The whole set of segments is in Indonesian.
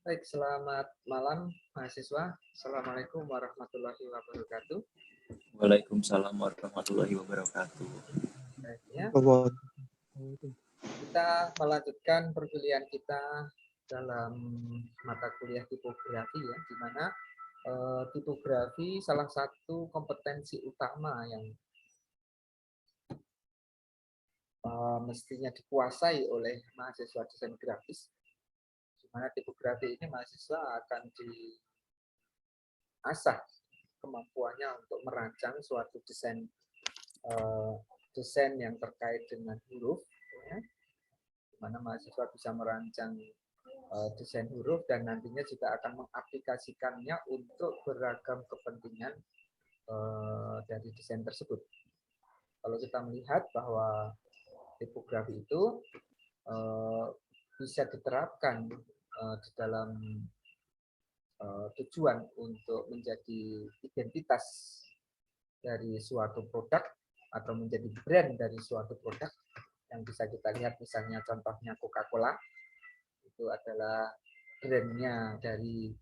Baik, selamat malam mahasiswa. Assalamualaikum warahmatullahi wabarakatuh. Waalaikumsalam warahmatullahi wabarakatuh. Baik, ya. Kita melanjutkan perkuliahan kita dalam mata kuliah tipografi ya, di mana tipografi salah satu kompetensi utama yang mestinya dikuasai oleh mahasiswa desain grafis, di mana tipografi ini mahasiswa akan diasah kemampuannya untuk merancang suatu desain desain yang terkait dengan huruf, ya, di mana mahasiswa bisa merancang desain huruf dan nantinya juga akan mengaplikasikannya untuk beragam kepentingan dari desain tersebut. Kalau kita melihat bahwa tipografi itu bisa diterapkan di dalam tujuan untuk menjadi identitas dari suatu produk atau menjadi brand dari suatu produk yang bisa kita lihat misalnya contohnya Coca-Cola itu adalah brandnya dari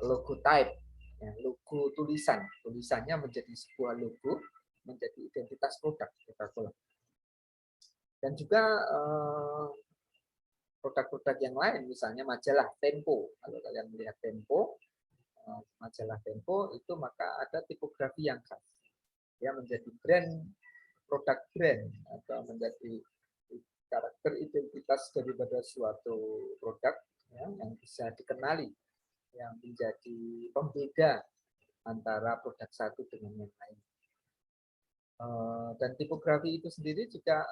logo type, ya, logo tulisannya menjadi sebuah logo, menjadi identitas produk Coca-Cola. Dan juga produk-produk yang lain, misalnya majalah Tempo. Kalau kalian melihat Tempo, majalah Tempo itu maka ada tipografi yang khas. Ya, menjadi produk brand atau menjadi karakter identitas daripada suatu produk ya, yang bisa dikenali, yang menjadi pembeda antara produk satu dengan yang lain. Dan tipografi itu sendiri juga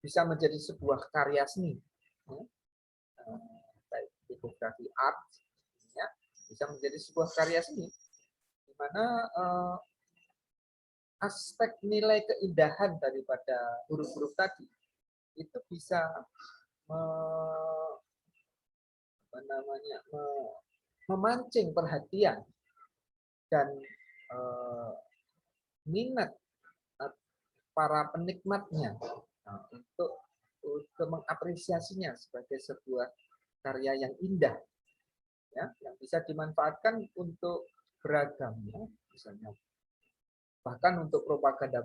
bisa menjadi sebuah karya seni, baik tipografi art, ya, bisa menjadi sebuah karya seni, di mana aspek nilai keindahan daripada huruf-huruf tadi itu bisa memancing perhatian dan minat para penikmatnya untuk mengapresiasinya sebagai sebuah karya yang indah, ya, yang bisa dimanfaatkan untuk beragam, ya, misalnya bahkan untuk propaganda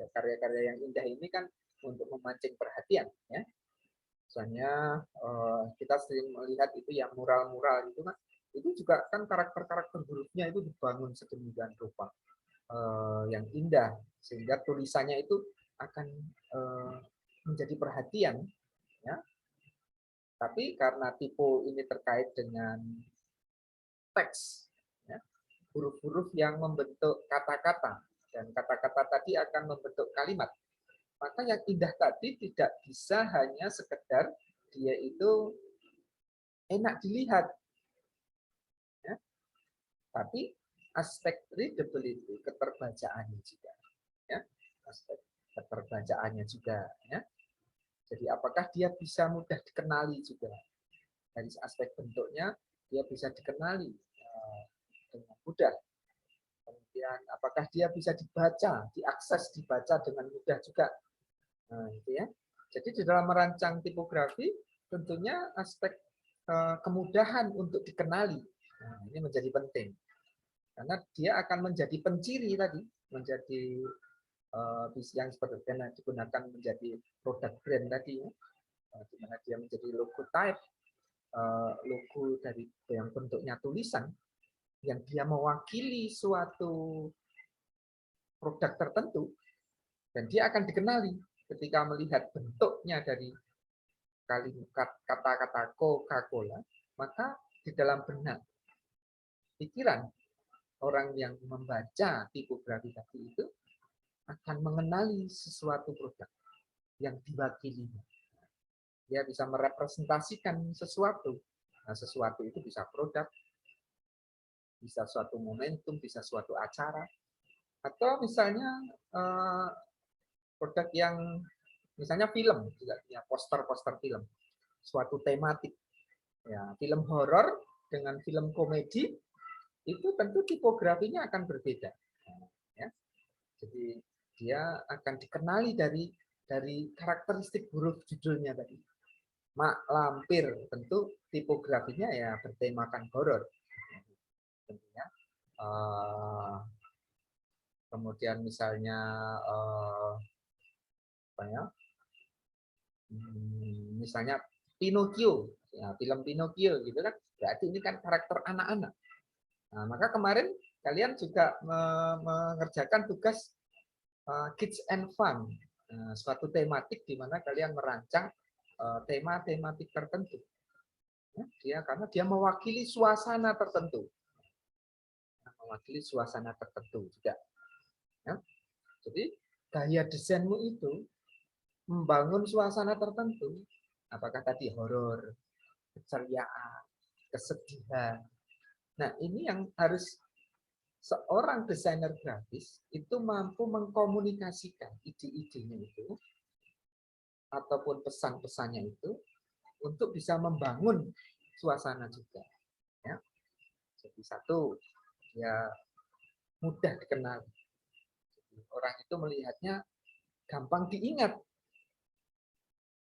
ya, karya-karya yang indah ini kan untuk memancing perhatian, ya. Misalnya kita sering melihat itu yang mural-mural itu kan, itu juga kan karakter-karakter hurufnya itu dibangun sedemikian rupa yang indah sehingga tulisannya itu akan menjadi perhatian, ya. Tapi karena tipe ini terkait dengan teks, ya, huruf-huruf yang membentuk kata-kata dan kata-kata tadi akan membentuk kalimat, maka yang indah tadi tidak bisa hanya sekedar dia itu enak dilihat, ya, tapi aspek readability, keterbacaannya juga, ya, aspek keterbacaannya juga, ya. Jadi apakah dia bisa mudah dikenali juga dari aspek bentuknya, dia bisa dikenali dengan mudah. Kemudian apakah dia bisa dibaca, diakses, dibaca dengan mudah juga. Nah, itu ya. Jadi di dalam merancang tipografi tentunya aspek kemudahan untuk dikenali. Nah, ini menjadi penting. Karena dia akan menjadi penciri tadi, menjadi yang seperti yang digunakan menjadi produk brand tadi, ya, di mana dia menjadi logo type, logo dari yang bentuknya tulisan, yang dia mewakili suatu produk tertentu, dan dia akan dikenali ketika melihat bentuknya dari kata-kata Coca-Cola, maka di dalam benak pikiran orang yang membaca tipografi tadi itu akan mengenali sesuatu produk yang diwakilinya. Dia bisa merepresentasikan sesuatu. Nah, sesuatu itu bisa produk, bisa suatu momentum, bisa suatu acara, atau misalnya produk yang misalnya film, juga punya poster-poster film, suatu tematik. Ya, film horor dengan film komedi itu tentu tipografinya akan berbeda. Ya. Jadi dia akan dikenali dari karakteristik huruf judulnya tadi. mak lampir, tentu tipografinya ya bertemakan horor tentunya. Kemudian misalnya apa ya, misalnya Pinocchio, ya, film Pinocchio gitu kan, berarti ini kan karakter anak-anak. Nah, maka kemarin kalian juga mengerjakan tugas Kids and Fun, suatu tematik di mana kalian merancang tema tematik tertentu. Ya, karena dia mewakili suasana tertentu, mewakili suasana tertentu juga. Ya. Jadi gaya desainmu itu membangun suasana tertentu, apakah tadi horor, keceriaan, kesedihan. Nah, ini yang harus seorang desainer grafis itu mampu mengkomunikasikan ide-idenya itu ataupun pesan-pesannya itu untuk bisa membangun suasana juga. Ya. Jadi satu, ya mudah dikenal. Orang itu melihatnya gampang diingat,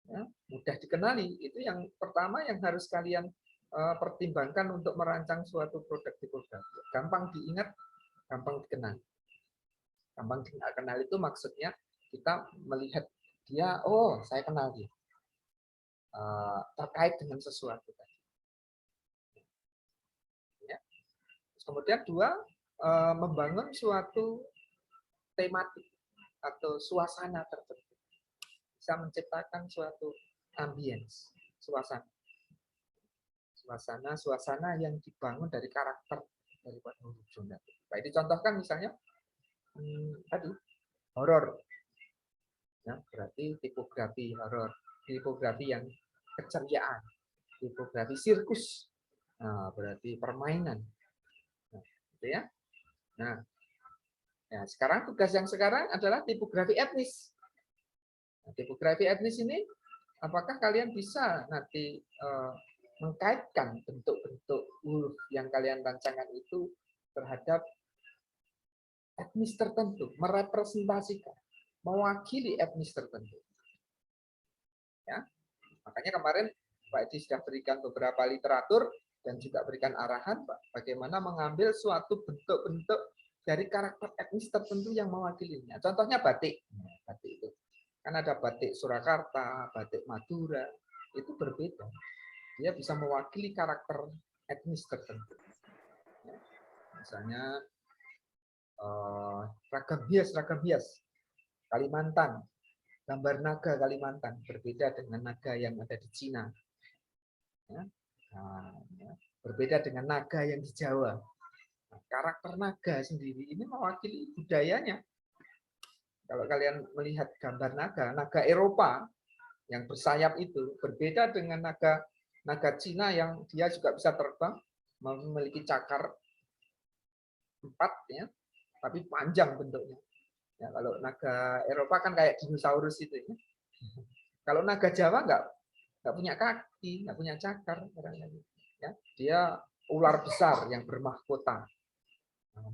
ya, mudah dikenali. Itu yang pertama yang harus kalian pertimbangkan untuk merancang suatu produk tipografi. Gampang diingat, gampang dikenal. Gampang dikenal itu maksudnya kita melihat dia, oh saya kenal dia, terkait dengan sesuatu tadi. Ya. Kemudian dua, membangun suatu tematik atau suasana tertentu, bisa menciptakan suatu ambience, suasana yang dibangun dari karakter daripada huruf zona. Nah, ini contohkan misalnya tadi horor, ya, berarti tipografi horor, tipografi yang keceriaan, tipografi sirkus, nah, berarti permainan, nah, gitu ya. Nah, ya, sekarang tugas yang sekarang adalah tipografi etnis. Nah, tipografi etnis ini, apakah kalian bisa nanti mengkaitkan bentuk-bentuk huruf yang kalian rancangkan itu terhadap etnis tertentu, merepresentasikan, mewakili etnis tertentu. Ya, makanya kemarin Pak Edi sudah berikan beberapa literatur dan juga berikan arahan bagaimana mengambil suatu bentuk-bentuk dari karakter etnis tertentu yang mewakilinya. Contohnya batik. Batik itu kan ada batik Surakarta, batik Madura, itu berbeda. Dia bisa mewakili karakter etnis tertentu. Ya. Misalnya ragam hias Kalimantan, gambar naga Kalimantan berbeda dengan naga yang ada di Cina. Ya. Nah, ya. Berbeda dengan naga yang di Jawa. Nah, karakter naga sendiri ini mewakili budayanya. Kalau kalian melihat gambar naga Eropa yang bersayap itu berbeda dengan naga Cina yang dia juga bisa terbang, memiliki cakar 4 ya, tapi panjang bentuknya. Ya, kalau naga Eropa kan kayak dinosaurus itu ya. Kalau naga Jawa nggak punya kaki, nggak punya cakar, ya. Dia ular besar yang bermahkota. Nah,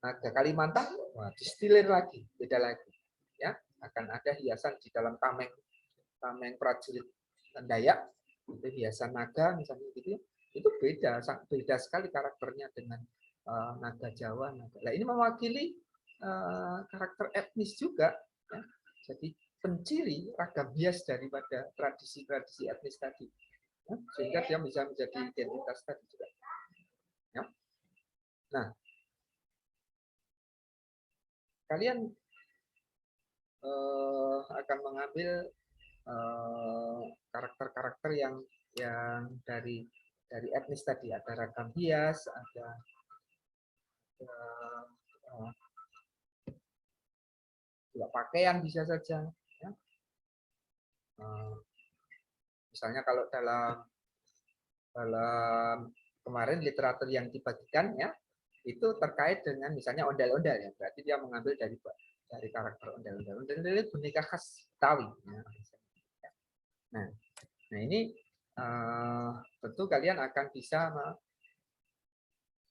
naga Kalimantan, wah, distilir lagi, beda lagi. Ya, akan ada hiasan di dalam tameng prajurit Dayak, itu hiasan naga misalnya gitu. Itu beda sekali karakternya dengan naga Jawa. Nah, ini mewakili karakter etnis juga. Ya. Jadi penciri ragam bias daripada tradisi-tradisi etnis tadi, ya, sehingga dia bisa menjadi identitas tadi juga. Ya. Nah, kalian akan mengambil karakter-karakter yang dari etnis tadi, ada ragam hias, ada juga pakaian bisa saja. Ya. Misalnya kalau dalam kemarin literatur yang dibagikan ya itu terkait dengan misalnya ondel-ondel ya, berarti dia mengambil dari karakter ondel-ondel. Ondel-ondel itu boneka khas Betawi. Ya. Nah, ini tentu kalian akan bisa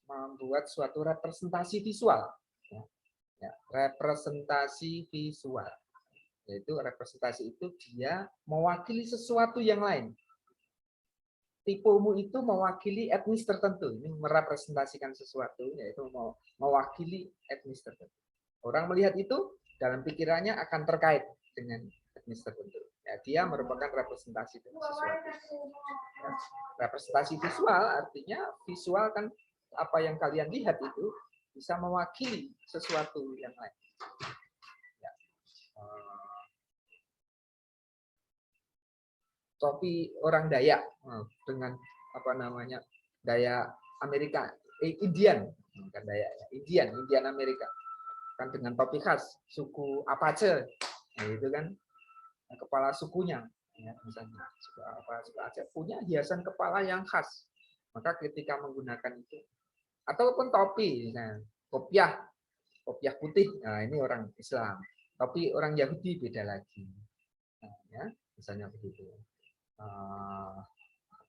membuat suatu representasi visual. Ya, representasi visual. Yaitu representasi itu dia mewakili sesuatu yang lain. Tipumu itu mewakili etnis tertentu. Ini merepresentasikan sesuatu, yaitu mewakili etnis tertentu. Orang melihat itu, dalam pikirannya akan terkait dengan etnis tertentu. Ya, dia merupakan representasi dari sesuatu. Ya, representasi visual artinya visual kan apa yang kalian lihat itu bisa mewakili sesuatu yang lain. Ya. Topi orang Dayak dengan apa namanya Dayak Amerika, Indian, bukan Dayak, Indian Amerika, kan dengan topi khas suku Apache, nah, itu kan kepala sukunya, ya, misalnya suku Aceh punya hiasan kepala yang khas, maka ketika menggunakan itu, ataupun topi, misalnya kopiah putih, nah ini orang Islam, topi orang Yahudi beda lagi, nah, ya, misalnya begitu.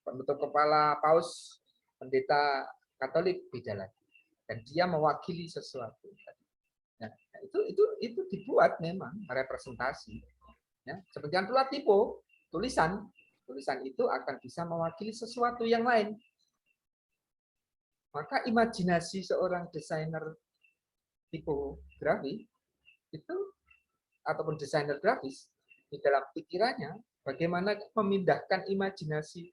Penutup kepala paus pendeta Katolik beda lagi, dan dia mewakili sesuatu. Nah, itu dibuat memang representasi. Ya, sebagian pula tipe tulisan itu akan bisa mewakili sesuatu yang lain. Maka imajinasi seorang desainer tipografi itu ataupun desainer grafis di dalam pikirannya bagaimana memindahkan imajinasi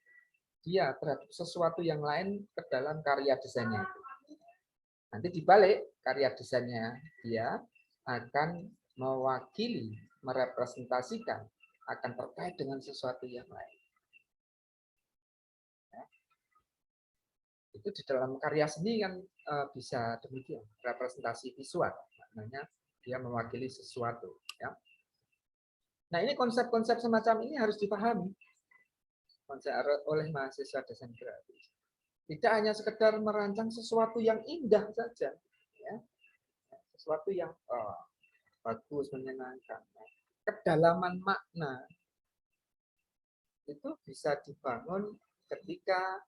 dia terhadap sesuatu yang lain ke dalam karya desainnya. Nanti dibalik karya desainnya dia akan mewakili, merepresentasikan, akan terkait dengan sesuatu yang lain. Ya. Itu di dalam karya seni kan bisa demikian, representasi visual, maknanya dia mewakili sesuatu. Ya. Nah ini konsep-konsep semacam ini harus dipahami oleh mahasiswa desain grafis. Tidak hanya sekedar merancang sesuatu yang indah saja, ya. Sesuatu yang bagus, menyenangkan. Kedalaman makna itu bisa dibangun ketika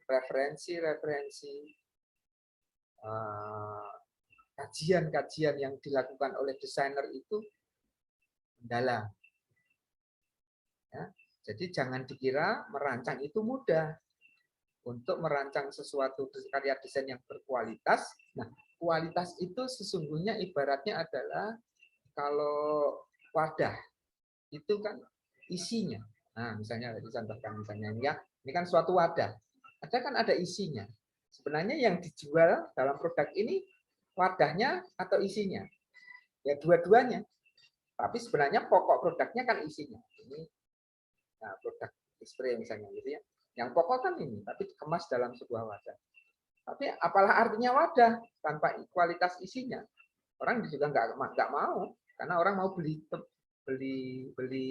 referensi-referensi kajian-kajian yang dilakukan oleh desainer itu mendalam. Ya. Jadi jangan dikira merancang itu mudah. Untuk merancang sesuatu karya desain yang berkualitas, nah kualitas itu sesungguhnya ibaratnya adalah kalau wadah itu kan isinya. Nah, misalnya dicontohkan misalnya ini kan suatu wadah. Ada isinya. Sebenarnya yang dijual dalam produk ini wadahnya atau isinya? Ya dua-duanya. Tapi sebenarnya pokok produknya kan isinya. Ini nah, produk spray misalnya gitu ya. Yang pokok kan ini, tapi dikemas dalam sebuah wadah. Tapi apalah artinya wadah tanpa kualitas isinya? Orang juga nggak mau, karena orang mau beli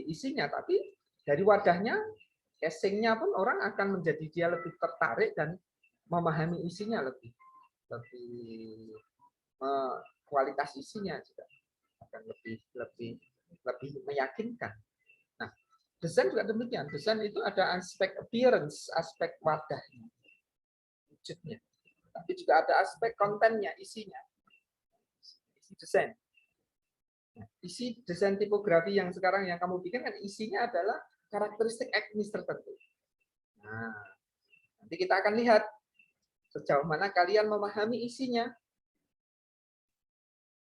isinya, tapi dari wadahnya, casingnya pun orang akan menjadi dia lebih tertarik dan memahami isinya lebih kualitas isinya juga akan lebih meyakinkan. Nah, desain juga demikian. Desain itu ada aspek appearance, aspek wadahnya, wujudnya. Tapi juga ada aspek kontennya, isinya. Isi desain. Nah, isi desain tipografi yang sekarang yang kamu bikin kan isinya adalah karakteristik etnis tertentu. Nah, nanti kita akan lihat sejauh mana kalian memahami isinya.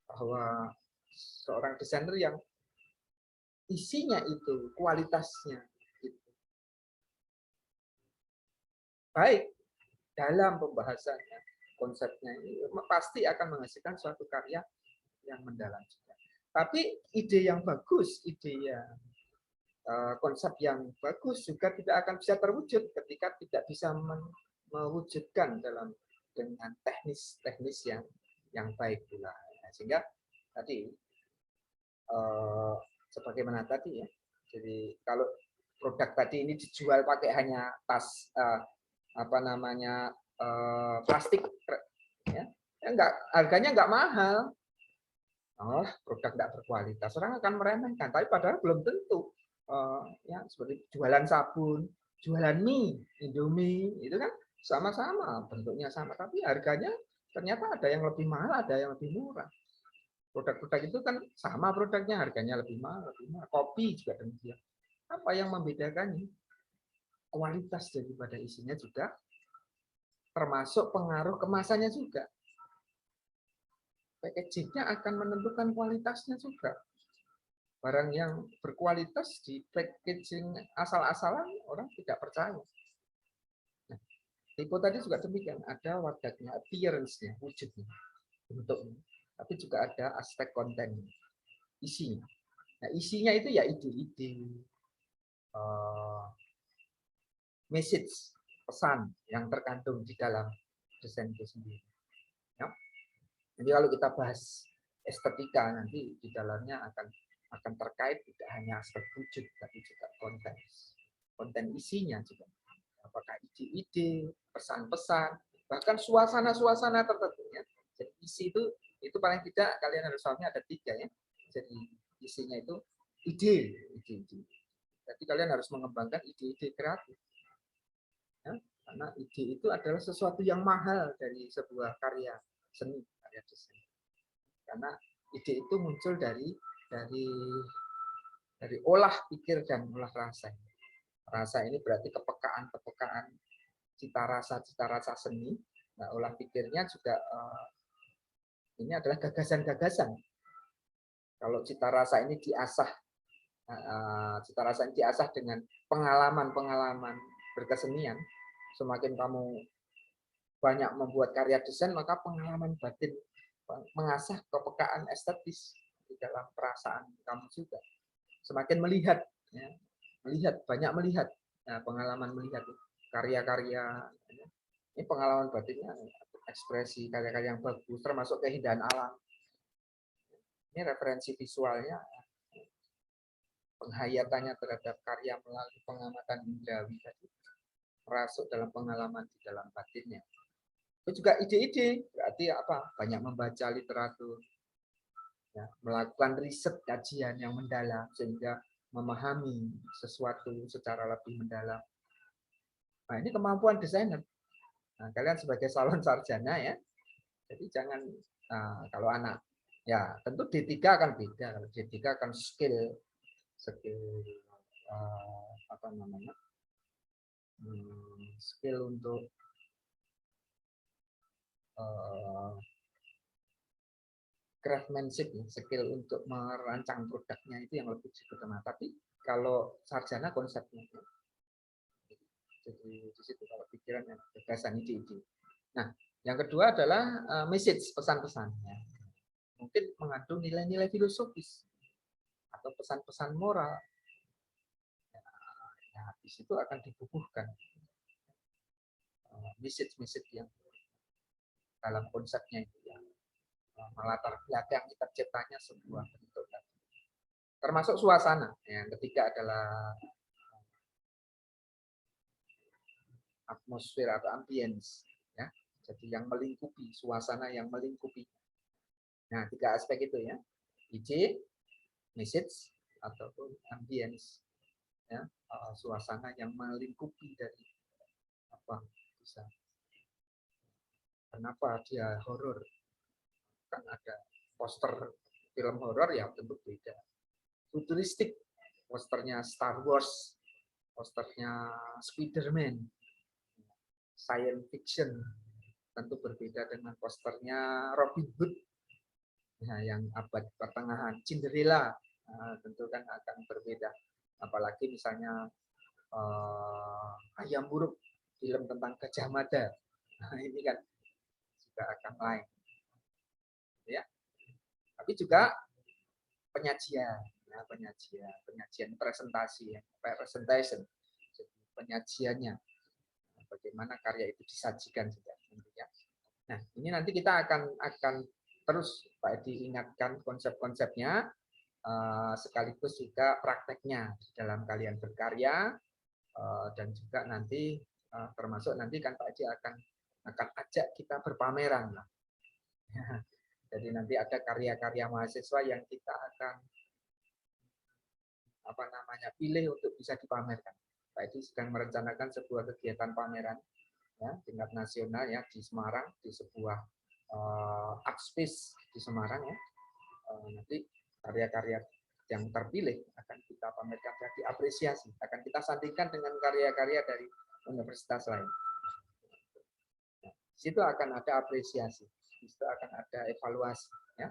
Bahwa seorang desainer yang isinya itu, kualitasnya itu baik dalam pembahasannya, konsepnya ini pasti akan menghasilkan suatu karya yang mendalam juga. Tapi ide yang bagus, ide yang konsep yang bagus juga tidak akan bisa terwujud ketika tidak bisa mewujudkan dengan teknis yang baik pula. Sehingga tadi sebagaimana tadi ya. Jadi kalau produk tadi ini dijual pakai hanya tas plastik ya, harganya nggak mahal. Oh, produk tidak berkualitas, orang akan meremehkan. Tapi padahal belum tentu. Ya seperti jualan sabun, jualan mie, Indomie, itu kan sama-sama bentuknya sama, tapi harganya ternyata ada yang lebih mahal, ada yang lebih murah. Produk-produk itu kan sama produknya, harganya lebih mahal, lebih mahal. Kopi juga demikian. Apa yang membedakannya? Kualitas daripada isinya juga, termasuk pengaruh kemasannya juga. Packaging-nya akan menentukan kualitasnya juga. Barang yang berkualitas di packaging asal-asalan, orang tidak percaya. Nah, tipe tadi juga demikian, ada wadatnya, appearance-nya, wujudnya, bentuknya. Tapi juga ada aspek konten, isinya. Nah, isinya itu ya ide-ide, message, pesan yang terkandung di dalam desain itu sendiri. Ya. Jadi kalau kita bahas estetika nanti di dalamnya akan terkait tidak hanya aspek wujud, tapi juga konten isinya juga. Apakah ide-ide, pesan-pesan, bahkan suasana-suasana tertentu ya. Jadi isi itu paling tidak kalian harus tahunya ada 3 ya. Jadi isinya itu ide. Jadi kalian harus mengembangkan ide-ide kreatif. Ya, karena ide itu adalah sesuatu yang mahal dari sebuah karya seni, karya desain. Karena ide itu muncul dari olah pikir dan olah rasa. Rasa ini berarti kepekaan cita rasa seni. Nah, olah pikirnya juga ini adalah gagasan-gagasan. Kalau cita rasa ini diasah, dengan pengalaman-pengalaman berkesenian, semakin kamu banyak membuat karya desain, maka pengalaman batin mengasah kepekaan estetis di dalam perasaan kamu juga. Semakin melihat, ya, banyak melihat, nah, pengalaman melihat karya-karya, ya. Ini pengalaman batinnya, ekspresi karya-karya yang bagus, termasuk keindahan alam. Ini referensi visualnya, penghayatannya terhadap karya melalui pengamatan indrawi tadi, merasuk dalam pengalaman di dalam batinnya. Itu juga ide-ide, berarti apa? Banyak membaca literatur, ya, melakukan riset kajian yang mendalam sehingga memahami sesuatu secara lebih mendalam. Nah, ini kemampuan desainer. Nah, kalian sebagai calon sarjana ya, jadi jangan kalau anak ya tentu D3 akan beda. Kalau D3 akan skill apa namanya? Skill untuk craftsmanship, skill untuk merancang produknya itu yang lebih utama. Tapi kalau sarjana konsepnya, jadi di situ kalau pikiran yang gagasan ide-ide. Nah, yang kedua adalah message, pesan-pesannya. Mungkin mengandung nilai-nilai filosofis atau pesan-pesan moral. Nah, di situ akan dibubuhkan message-message yang dalam konsepnya itu yang melatar belakang terciptanya sebuah bentuk. Termasuk suasana. Yang ketiga adalah atmosfer atau ambience, ya. Jadi yang melingkupi, suasana yang melingkupi. Nah, 3 aspek itu ya. Ide, message ataupun ambience, ya. Suasana yang melingkupi dari apa bisa. Kenapa dia horor? Kan ada poster film horor ya tentu beda. Futuristik, posternya Star Wars, posternya Spider-Man, science fiction, tentu berbeda dengan posternya Robin Hood, nah, yang abad pertengahan, Cinderella, tentu kan akan berbeda. Apalagi misalnya Ayam Buruk, film tentang Gajah Mada, nah, ini kan juga akan lain. Ya. Tapi juga penyajian, ya, penyajian presentasi, ya, presentation, penyajiannya, bagaimana karya itu disajikan juga. Nah, ini nanti kita akan terus Pak Edi ingatkan konsep-konsepnya, sekaligus juga prakteknya di dalam kalian berkarya, dan juga nanti termasuk nanti kan Pak Edi akan ajak kita berpameran lah. Jadi nanti ada karya-karya mahasiswa yang kita akan pilih untuk bisa dipamerkan. Pak Edi sedang merencanakan sebuah kegiatan pameran ya tingkat nasional ya di Semarang, di sebuah art space di Semarang ya. nanti karya-karya yang terpilih akan kita pamerkan dan diapresiasi, akan kita sandingkan dengan karya-karya dari universitas lain. Di situ akan ada apresiasi, di situ akan ada evaluasi. Ya.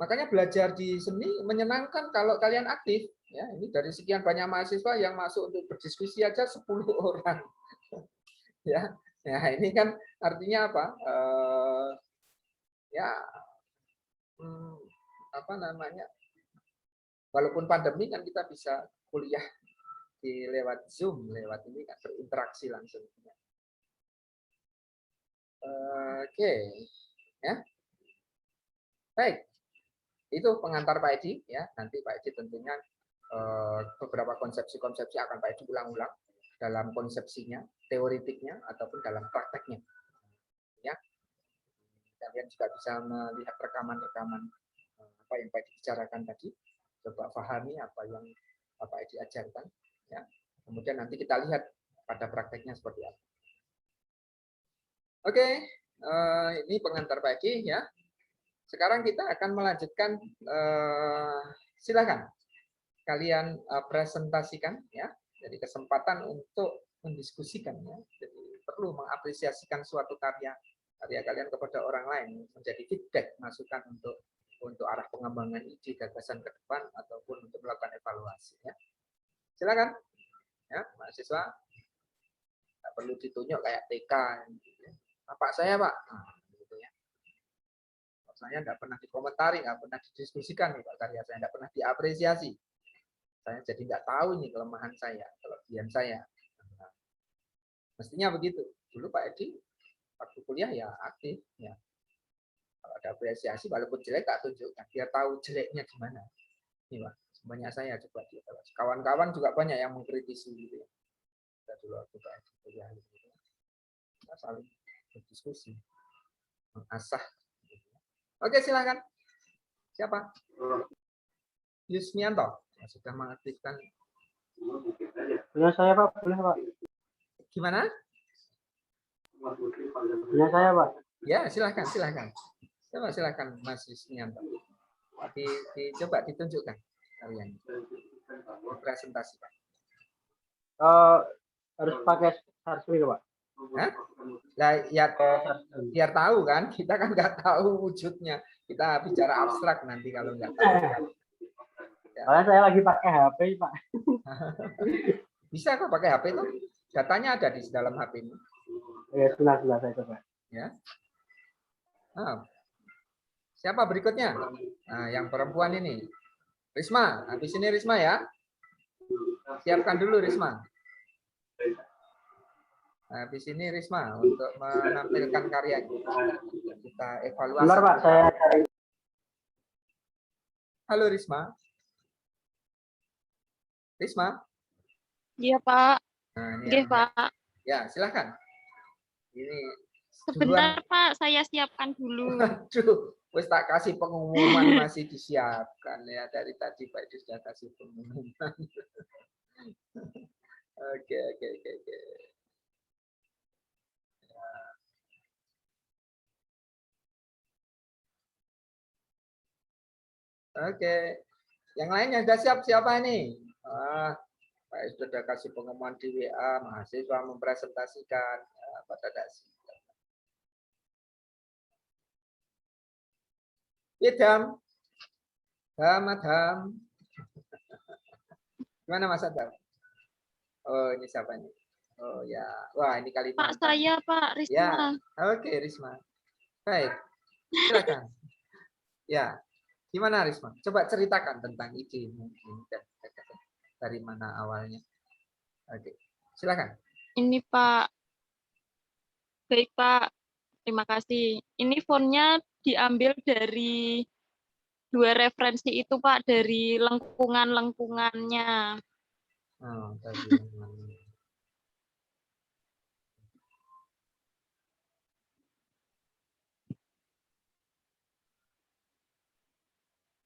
Makanya belajar di seni menyenangkan kalau kalian aktif. Ya, ini dari sekian banyak mahasiswa yang masuk untuk berdiskusi aja 10 orang. Ya, nah ini kan artinya apa? Ya, apa namanya? Walaupun pandemi kan kita bisa kuliah di lewat Zoom, lewat ini kan berinteraksi langsung. Oke, ya. Baik. Itu pengantar Pak Edi ya. Nanti Pak Edi tentunya beberapa konsepsi-konsepsi akan Pak Edi ulang-ulang dalam konsepsinya, teoritiknya ataupun dalam prakteknya. Ya. Kalian juga bisa melihat rekaman-rekaman apa yang Pak Edi bicarakan tadi. Coba pahami apa yang Pak Edi ajarkan ya. Kemudian nanti kita lihat pada prakteknya seperti apa. Oke, ini pengantar Pak Edi ya. Sekarang kita akan melanjutkan, silakan kalian presentasikan ya. Jadi kesempatan untuk mendiskusikan ya. Jadi perlu mengapresiasikan suatu karya kalian kepada orang lain, menjadi feedback, masukan untuk arah pengembangan ide gagasan ke depan ataupun untuk melakukan evaluasi ya. Silakan ya, mahasiswa. Nggak perlu ditunjuk kayak TK gitu ya. Bapak saya, Pak. Nah, gitu ya. Saya tidak pernah dikomentari, nggak pernah didiskusikan nih Pak karya saya, tidak pernah diapresiasi. Saya jadi nggak tahu nih kelemahan saya, kelebihan saya. Nah, mestinya begitu. Dulu Pak Edi waktu kuliah ya aktif ya. Kalau ada apresiasi walaupun jelek tak tunjukkan, dia tahu jeleknya di mana. Ini Pak, banyak saya coba dia. Kawan-kawan juga banyak yang mengkritisi gitu ya. Kita dulu waktu Pak Edi kuliah gitu. Kita saling berdiskusi, mengasah. Oke, silakan. Siapa? Yusmianto sudah mengaktifkan. Punya saya Pak, boleh Pak. Gimana? Punya saya Pak. Ya, silakan. Silakan Mas Yusmianto. Coba ditunjukkan kalian. Presentasikan. Harus pakai Sarswil Pak. Hah? Nah, ya biar tahu kan, kita kan nggak tahu wujudnya. Kita bicara abstrak nanti kalau nggak tahu. Soalnya saya lagi pakai HP Pak. Bisa kok pakai HP itu? Datanya ada di dalam HP ini. Ya, sebelah saya coba. Ya. Nah, siapa berikutnya? Nah, yang perempuan ini. Risma, habis ini Risma ya. Siapkan dulu Risma. Habis ini Risma untuk menampilkan karya kita evaluasi. Bentar Pak, saya cari. Halo Risma. Risma. Iya Pak. Nah, ini Iya Pak. Ya silakan. Ini sebentar duluan. Pak, saya siapkan dulu. Aduh, wes tak kasih pengumuman masih disiapkan ya dari tadi Pak Edi sudah kasih pengumuman. Oke. Oke, yang lain yang sudah siap siapa ini? Pak Edi sudah kasih pengumuman di WA, mahasiswa mempresentasikan pada dasi. Idam, Adam. Gimana Mas Adam? Oh, ini siapa ini? Oh ya, wah ini Kalimantan. Pak saya Pak Risma. Ya, oke Risma. Baik, silakan. Ya, gimana Risma? Coba ceritakan tentang ide mungkin dari mana awalnya. Oke, silakan. Ini Pak. Baik Pak, terima kasih. Ini fontnya diambil dari 2 referensi itu Pak, dari lengkungan-lengkungannya. Oh, tadi.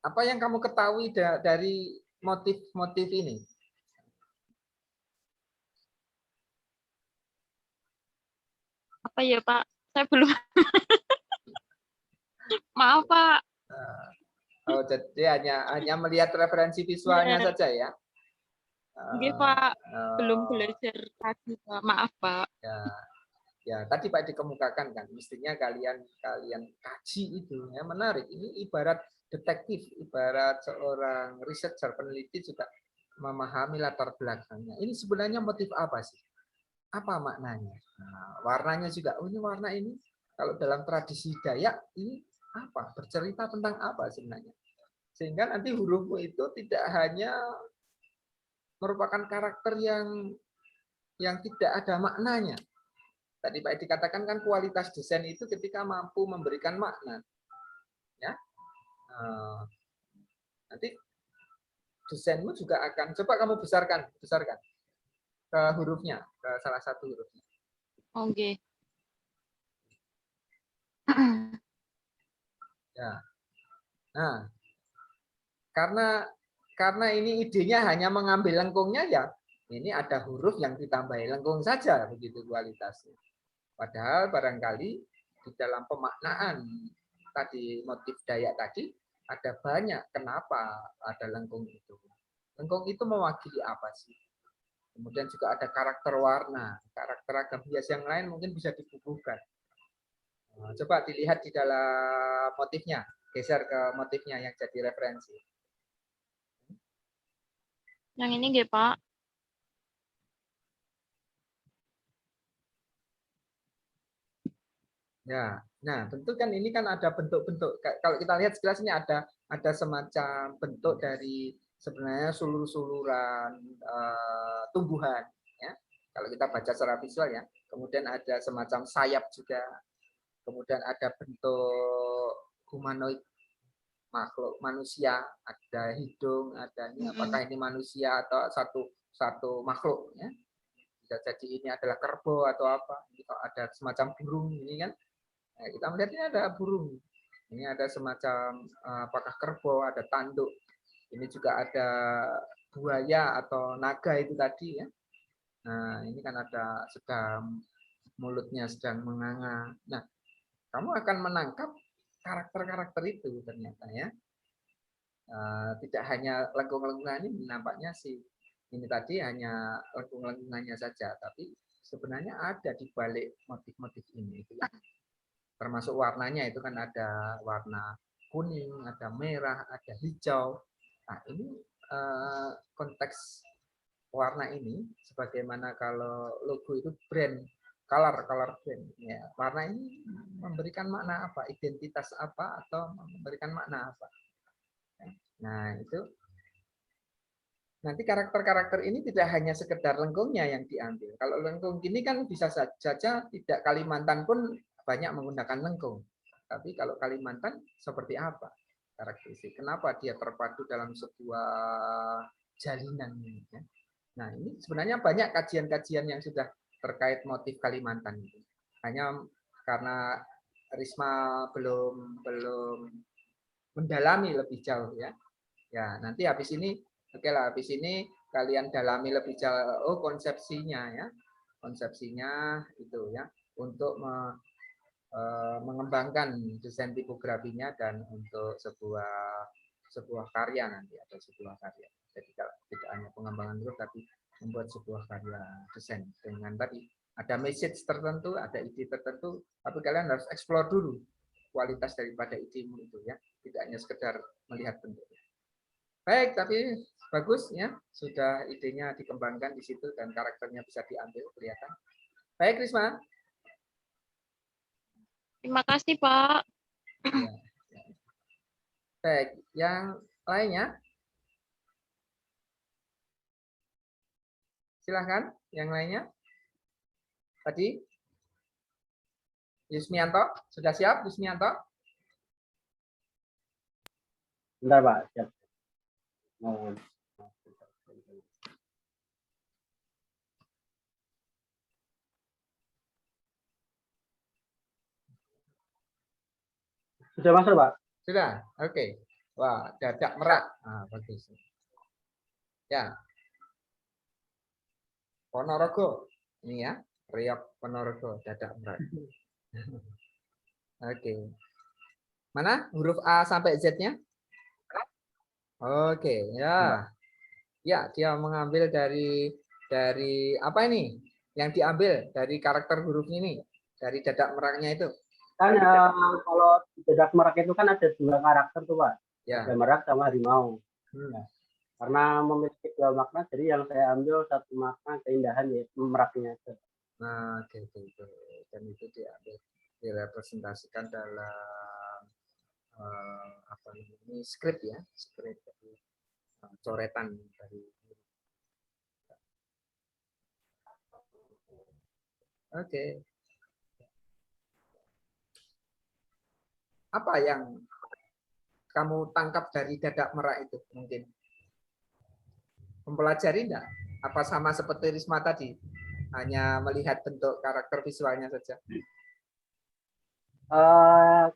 Apa yang kamu ketahui dari motif-motif ini? Apa ya Pak? Saya belum. Maaf Pak. Oh, jadi hanya melihat referensi visualnya Bener. saja ya. Nggih, Pak. Belum Oh, belajar lagi, Pak. Maaf, Pak. ya. Ya, tadi Pak dikemukakan kan, mestinya kalian kaji itu ya, menarik. Ini ibarat detektif, ibarat seorang researcher, peneliti juga memahami latar belakangnya. Ini sebenarnya motif apa sih? Apa maknanya? Nah, warnanya juga. Oh, ini warna ini kalau dalam tradisi Dayak ini apa? Bercerita tentang apa sebenarnya? Sehingga nanti hurufmu itu tidak hanya merupakan karakter yang tidak ada maknanya. Tadi Pak dikatakan kan kualitas desain itu ketika mampu memberikan makna. Ya, nanti desainmu juga akan coba kamu besarkan ke hurufnya, ke salah satu hurufnya. Oke. Ya. Nah, karena ini idenya hanya mengambil lengkungnya ya, ini ada huruf yang ditambahi lengkung saja begitu kualitasnya. Padahal barangkali di dalam pemaknaan tadi motif Dayak tadi ada banyak kenapa ada lengkung itu. Lengkung itu mewakili apa sih? Kemudian juga ada karakter warna, karakter agam hias yang lain mungkin bisa dibubuhkan. Nah, coba dilihat di dalam motifnya, geser ke motifnya yang jadi referensi. Yang ini nggih, Pak. Ya, nah tentu kan ini kan ada bentuk-bentuk. Kalau kita lihat sekilas ini ada semacam bentuk dari sebenarnya sulur-suluran tumbuhan. Ya, kalau kita baca secara visual ya. Kemudian ada semacam sayap juga. Kemudian ada bentuk humanoid makhluk manusia, ada hidung, ada ini apakah ini manusia atau satu makhluk ya. Bisa jadi ini adalah kerbau atau apa. Ini ada semacam burung ini kan. Nah, kita melihat ini ada burung. Ini ada semacam apakah kerbau, ada tanduk. Ini juga ada buaya atau naga itu tadi ya. Nah, ini kan ada sedang mulutnya sedang menganga. Nah, kamu akan menangkap karakter-karakter itu ternyata ya. Tidak hanya lengkung-lengkungan ini nampaknya sih ini tadi hanya lengkung-lengkungannya saja, tapi sebenarnya ada di balik motif-motif ini itu ya. Termasuk warnanya itu kan ada warna kuning, ada merah, ada hijau. Nah, ini konteks warna ini sebagaimana kalau logo itu brand, color brand ya. Warna ini memberikan makna apa? Identitas apa atau memberikan makna apa? Nah, itu nanti karakter-karakter ini tidak hanya sekedar lengkungnya yang diambil. Kalau lengkung ini kan bisa saja tidak Kalimantan pun banyak menggunakan lengkung. Tapi kalau Kalimantan seperti apa karakteristik? Kenapa dia terpadu dalam sebuah jalinan ini? Nah, ini sebenarnya banyak kajian-kajian yang sudah terkait motif Kalimantan itu. Hanya karena Risma belum mendalami lebih jauh ya. Ya, nanti habis ini oke lah, habis ini kalian dalami lebih jauh konsepsinya ya. Konsepsinya itu ya untuk mengembangkan desain tipografinya dan untuk sebuah karya nanti ada sebuah karya. Jadi tidak hanya pengembangan huruf tapi membuat sebuah karya desain dengan tadi ada message tertentu, ada ide tertentu, tapi kalian harus explore dulu kualitas daripada idemu itu ya, tidak hanya sekedar melihat bentuknya. Baik, tapi bagus ya, sudah idenya dikembangkan di situ dan karakternya bisa diambil kelihatan. Baik, Risma. Terima kasih, Pak. Ya. Baik, yang lainnya? Silahkan, yang lainnya. Tadi, Yusmianto, sudah siap Yusmianto? Bentar, Pak. Siap. Oh. Sudah masuk, Pak? Sudah, oke. Wah, dadak merak. Nah, bagus. Ya. Ponorogo. Ini ya, Riok Ponorogo, dadak merak. Oke. Mana huruf A sampai Z-nya? Oke, ya. Ya, dia mengambil dari apa ini? Yang diambil dari karakter huruf ini, dari dadak meraknya itu. Kan kalau di Dadak Merak itu kan ada dua karakter tuh Pak. Ada Ya. merak sama harimau. Hmm. Karena memiliki dua makna, jadi yang saya ambil satu makna keindahan yaitu meraknya. Nah, gitu. Dan itu diambil direpresentasikan dalam apa ini skrip ya, skrip dari coretan dari. Oke. Apa yang kamu tangkap dari dadak merak itu mungkin? Mempelajari enggak? Apa sama seperti Risma tadi? Hanya melihat bentuk karakter visualnya saja.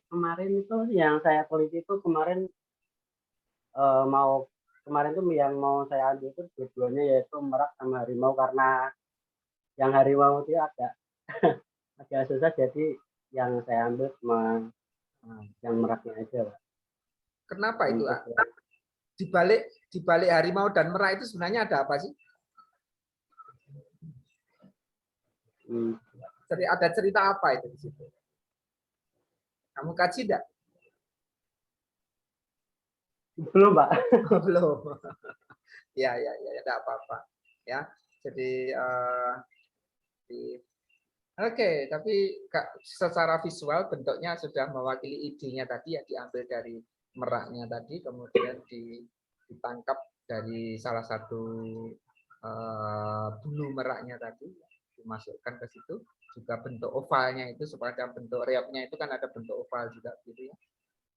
Kemarin itu yang saya teliti itu kemarin kemarin tuh yang mau saya ambil itu dua-duanya yaitu merak sama harimau karena yang harimau itu agak agak susah jadi yang saya ambil cuma yang meraknya aja Pak. Kenapa itu? Untuk Di balik harimau dan merak itu sebenarnya ada apa sih? Ada cerita apa itu di situ? Kamu kaji enggak? belum Pak. Belum. Ya, enggak apa-apa. Ya. Jadi Oke, tapi secara visual bentuknya sudah mewakili idenya tadi yang diambil dari meraknya tadi, kemudian ditangkap dari salah satu bulu meraknya tadi, dimasukkan ke situ. Juga bentuk ovalnya itu seperti bentuk reoknya itu kan ada bentuk oval juga gitu ya,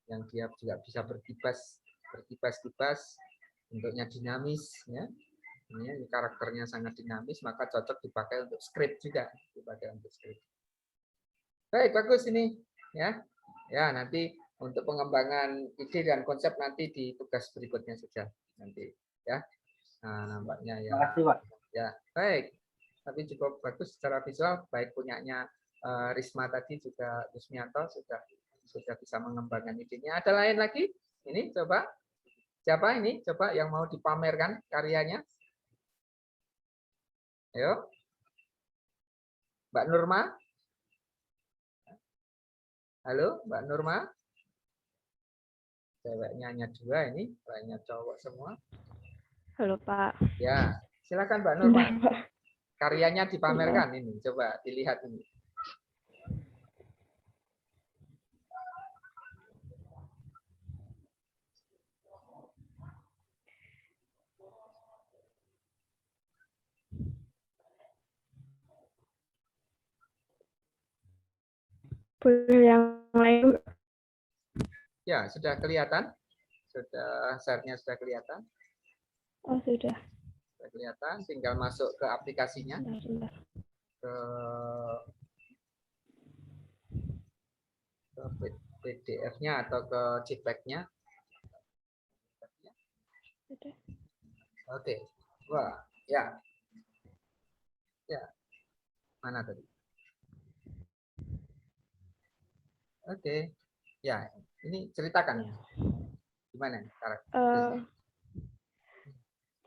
yang dia juga bisa berkibas-kibas, bentuknya dinamis ya. Ini karakternya sangat dinamis, maka cocok dipakai untuk script juga, dipakai untuk script. Baik, bagus ini ya. Ya, nanti untuk pengembangan ide dan konsep nanti di tugas berikutnya saja nanti ya. Nah, nampaknya ya. Terima kasih Pak. Ya, baik. Tapi cukup bagus secara visual, baik punyanya Risma tadi juga Yusmianto sudah bisa mengembangkan idenya. Ada lain lagi? Ini coba. Siapa ini? Coba yang mau dipamerkan karyanya. Ayo. Mbak Nurma. Halo, Mbak Nurma. Ceweknya hanya dua ini, lainnya cowok semua. Halo Pak. Ya, silakan Mbak Nurma. Bentar, Pak. Karyanya dipamerkan ini, coba dilihat ini. Boleh yang lain? Ya, sudah kelihatan? Sudah share-nya sudah kelihatan? Oh sudah. Sudah kelihatan, tinggal masuk ke aplikasinya. Bentar. Ke PDF-nya atau ke JPEG-nya. Sudah. Oke. Wah, ya. Ya. Mana tadi? Oke. Ya, ini ceritakan. Gimana karakternya?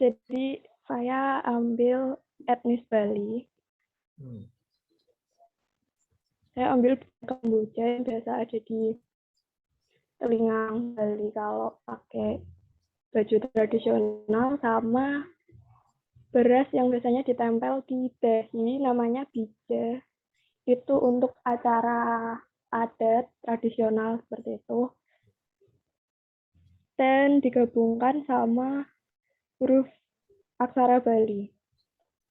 Jadi saya ambil etnis Bali. Saya ambil kamboja yang biasa ada di telinga Bali kalau pakai baju tradisional sama beras yang biasanya ditempel di dahi namanya bija. Itu untuk acara adat tradisional seperti itu. Dan digabungkan sama huruf aksara Bali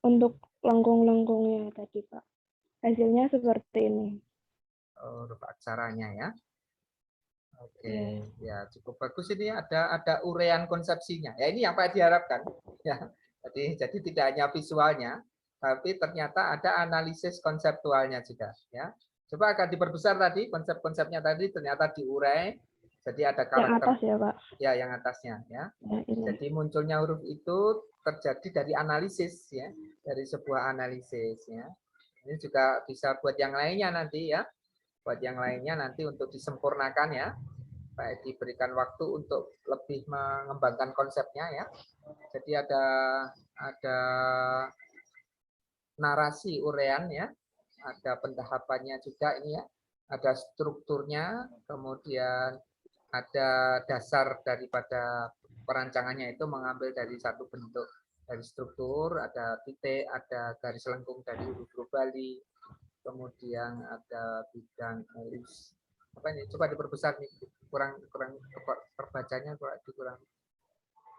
untuk lengkung-lengkungnya tadi Pak. Hasilnya seperti ini. Huruf aksaranya ya. Oke, ya cukup bagus ini ada uraian konsepsinya. Ya ini yang Pak diharapkan. Ya, jadi tidak hanya visualnya, tapi ternyata ada analisis konseptualnya juga. Ya, coba akan diperbesar tadi konsep-konsepnya tadi ternyata diurai. Jadi ada karakter. Yang atas ya Pak. Ya, yang atasnya ya. Ini. Jadi munculnya huruf itu terjadi dari analisis ya, dari sebuah analisis ya. Ini juga bisa buat yang lainnya nanti ya. Buat yang lainnya nanti untuk disempurnakan ya. Pak Edi berikan waktu untuk lebih mengembangkan konsepnya ya. Jadi ada narasi urean ya, ada pentahapannya juga ini ya, ada strukturnya, kemudian ada dasar daripada perancangannya itu mengambil dari satu bentuk dari struktur, ada titik, ada garis lengkung dari huruf Bali, kemudian ada bidang apa ini? Coba diperbesar nih, kurang perbacanya kurang.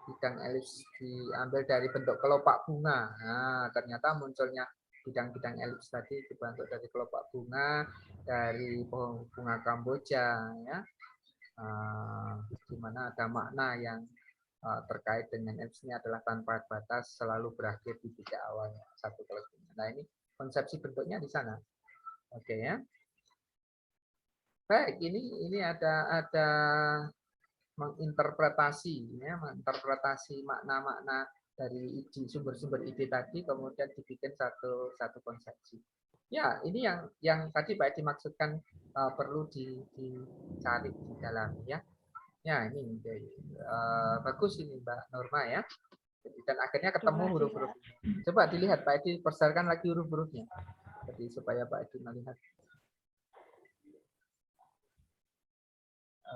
Bidang elips diambil dari bentuk kelopak bunga. Nah, ternyata munculnya bidang-bidang elips tadi dibentuk dari kelopak bunga, dari pohon bunga Kamboja, ya, di mana ada makna yang terkait dengan elips ini adalah tanpa batas, selalu berakhir di titik awalnya satu kelengkungan. Nah, ini konsepsi bentuknya di sana. Oke ya. Baik, ini ada menginterpretasi makna-makna dari sumber-sumber ide tadi, kemudian dibikin satu konsepsi. Ya, ini yang tadi Pak Edi maksudkan perlu dicari di dalam ya. Ya, ini bagus ini Mbak Norma ya. Dan akhirnya ketemu huruf-huruf. Coba dilihat Pak Edi, persarkan lagi huruf-hurufnya. Jadi supaya Pak Edi melihat.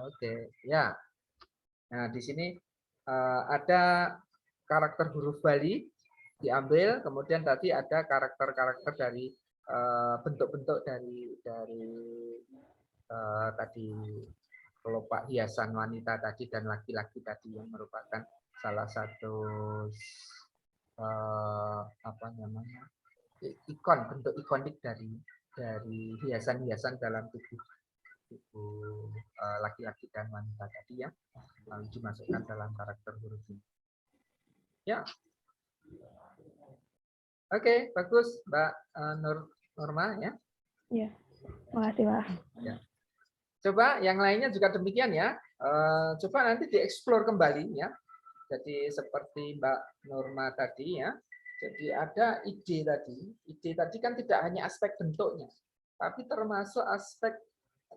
Oke, ya. Nah, di sini ada karakter huruf Bali diambil, kemudian tadi ada karakter-karakter dari bentuk-bentuk dari tadi kelopak hiasan wanita tadi dan laki-laki tadi yang merupakan salah satu apa namanya ikon, bentuk ikonik dari hiasan-hiasan dalam tubuh laki-laki dan wanita tadi ya, lalu dimasukkan dalam karakter huruf ini. Ya, oke, bagus Mbak Norma ya. Iya, makasih Pak. Ya. Coba yang lainnya juga demikian ya. Coba nanti dieksplor kembali ya. Jadi seperti Mbak Norma tadi ya. Jadi ada ide tadi. Ide tadi kan tidak hanya aspek bentuknya, tapi termasuk aspek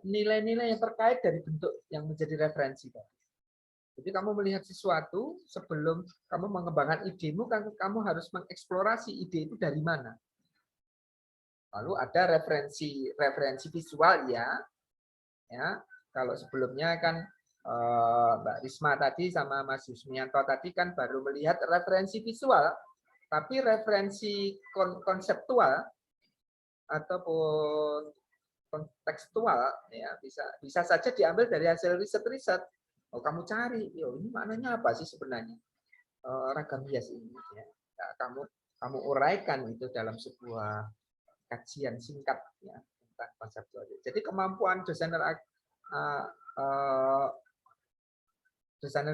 nilai-nilai yang terkait dari bentuk yang menjadi referensi tadi. Jadi kamu melihat sesuatu sebelum kamu mengembangkan idemu, kan kamu harus mengeksplorasi ide itu dari mana. Lalu ada referensi visual ya. Ya, kalau sebelumnya kan Mbak Risma tadi sama Mas Yusmianto tadi kan baru melihat referensi visual, tapi referensi konseptual ataupun kontekstual ya bisa saja diambil dari hasil riset. Oh, kamu cari, ini maknanya apa sih sebenarnya ragam hias ini? Ya. Nah, kamu uraikan itu dalam sebuah kajian singkat ya tentang konseptual. Jadi kemampuan desainer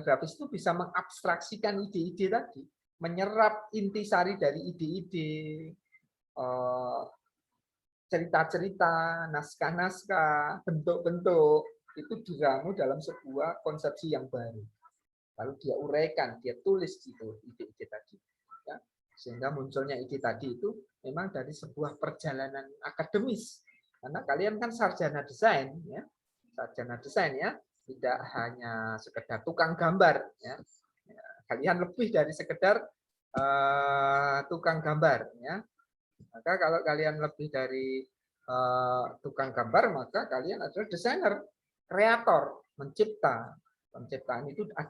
grafis itu bisa mengabstraksikan ide-ide tadi, menyerap intisari dari ide-ide, cerita-cerita, naskah-naskah, bentuk-bentuk, itu diramu dalam sebuah konsepsi yang baru. Lalu dia uraikan, dia tulis gitu ide-ide tadi. Ya. Sehingga munculnya ide tadi itu memang dari sebuah perjalanan akademis. Karena kalian kan sarjana desain, ya, sarjana desain ya, tidak hanya sekedar tukang gambar. Ya. Kalian lebih dari sekedar tukang gambar. Ya. Maka kalau kalian lebih dari tukang gambar, maka kalian adalah desainer, kreator, mencipta. Penciptaan itu ada